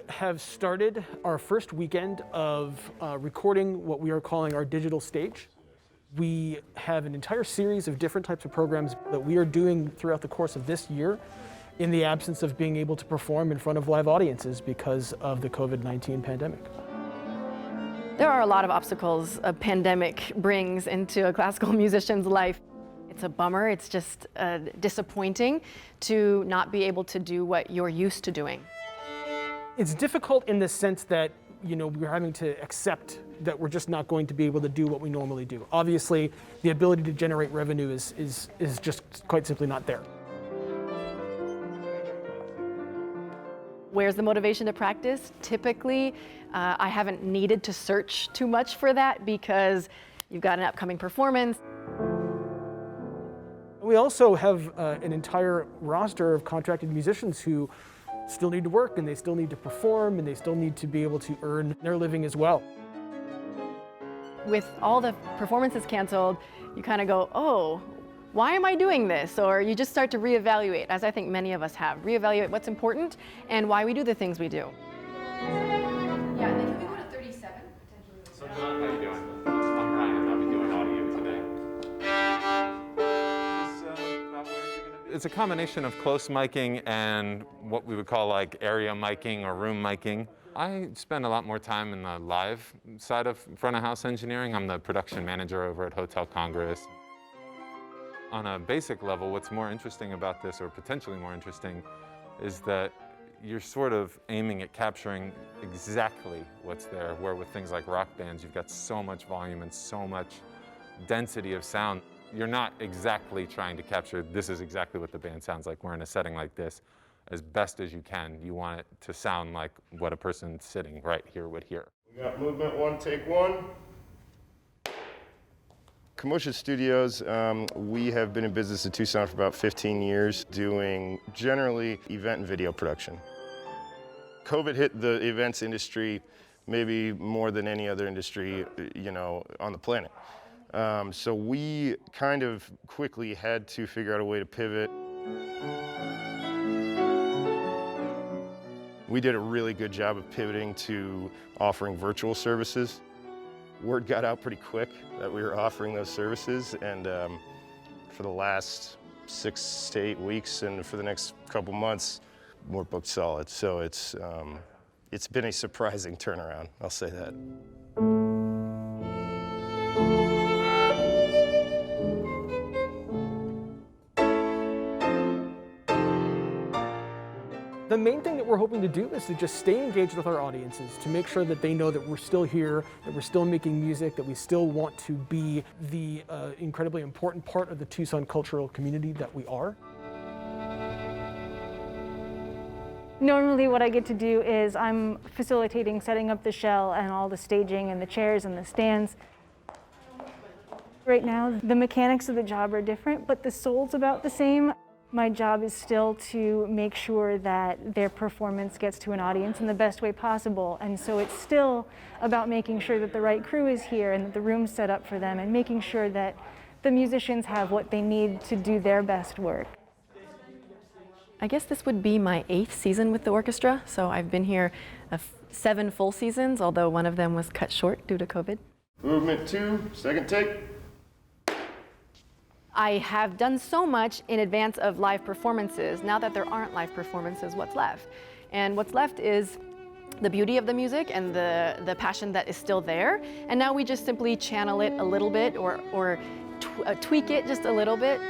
have started our first weekend of recording what we are calling our digital stage. We have an entire series of different types of programs that we are doing throughout the course of this year in the absence of being able to perform in front of live audiences because of the COVID-19 pandemic. There are a lot of obstacles a pandemic brings into a classical musician's life. It's a bummer, it's just disappointing to not be able to do what you're used to doing. It's difficult in the sense that, we're having to accept that we're just not going to be able to do what we normally do. Obviously, the ability to generate revenue is just quite simply not there. Where's the motivation to practice? Typically, I haven't needed to search too much for that because you've got an upcoming performance. We also have an entire roster of contracted musicians who still need to work, and they still need to perform, and they still need to be able to earn their living as well. With all the performances canceled, you kind of go, oh, why am I doing this? Or you just start to reevaluate, as I think many of us have. Reevaluate what's important and why we do the things we do. Yeah, then can we go to 37? So John, how you doing? I'm Ryan. I'll be doing audio today. It's a combination of close miking and what we would call like area miking or room miking. I spend a lot more time in the live side of front of house engineering. I'm the production manager over at Hotel Congress. On a basic level, what's more interesting about this, or potentially more interesting, is that you're sort of aiming at capturing exactly what's there, where with things like rock bands, you've got so much volume and so much density of sound. You're not exactly trying to capture, this is exactly what the band sounds like. We're in a setting like this. As best as you can, you want it to sound like what a person sitting right here would hear. We got movement one, take one. COMMOTION Studios, we have been in business in Tucson for about 15 years, doing generally event and video production. COVID hit the events industry maybe more than any other industry, on the planet. So we kind of quickly had to figure out a way to pivot. We did a really good job of pivoting to offering virtual services. Word got out pretty quick that we were offering those services, and for the last 6 to 8 weeks and for the next couple months, we're booked solid. So it's been a surprising turnaround, I'll say that. The main thing that we're hoping to do is to just stay engaged with our audiences, to make sure that they know that we're still here, that we're still making music, that we still want to be the incredibly important part of the Tucson cultural community that we are. Normally what I get to do is I'm facilitating setting up the shell and all the staging and the chairs and the stands. Right now, the mechanics of the job are different, but the soul's about the same. My job is still to make sure that their performance gets to an audience in the best way possible. And so it's still about making sure that the right crew is here and that the room's set up for them, and making sure that the musicians have what they need to do their best work. I guess this would be my 8th season with the orchestra, so I've been here 7 full seasons, although one of them was cut short due to COVID. Movement 2, second take. I have done so much in advance of live performances. Now that there aren't live performances, what's left? And what's left is the beauty of the music and the passion that is still there. And now we just simply channel it a little bit or tweak it just a little bit.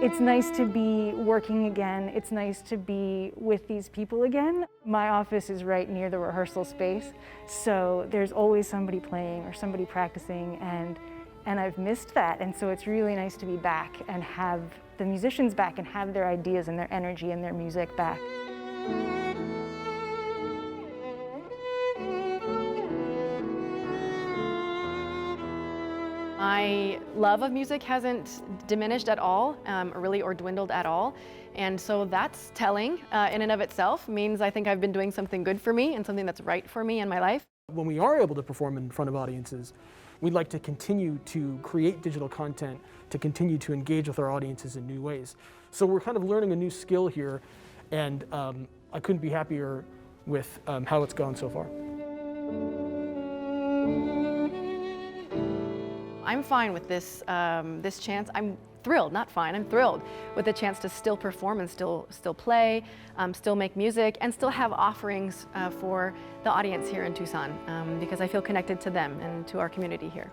It's nice to be working again. It's nice to be with these people again. My office is right near the rehearsal space, so there's always somebody playing or somebody practicing, and I've missed that. And so it's really nice to be back and have the musicians back and have their ideas and their energy and their music back. My love of music hasn't diminished at all, or dwindled at all. And so that's telling in and of itself. Means I think I've been doing something good for me and something that's right for me in my life. When we are able to perform in front of audiences, we'd like to continue to create digital content to continue to engage with our audiences in new ways. So we're kind of learning a new skill here, and I couldn't be happier with how it's gone so far. I'm fine with this, this chance. I'm thrilled, not fine, I'm thrilled with the chance to still perform and still play, still make music, and still have offerings for the audience here in Tucson, because I feel connected to them and to our community here.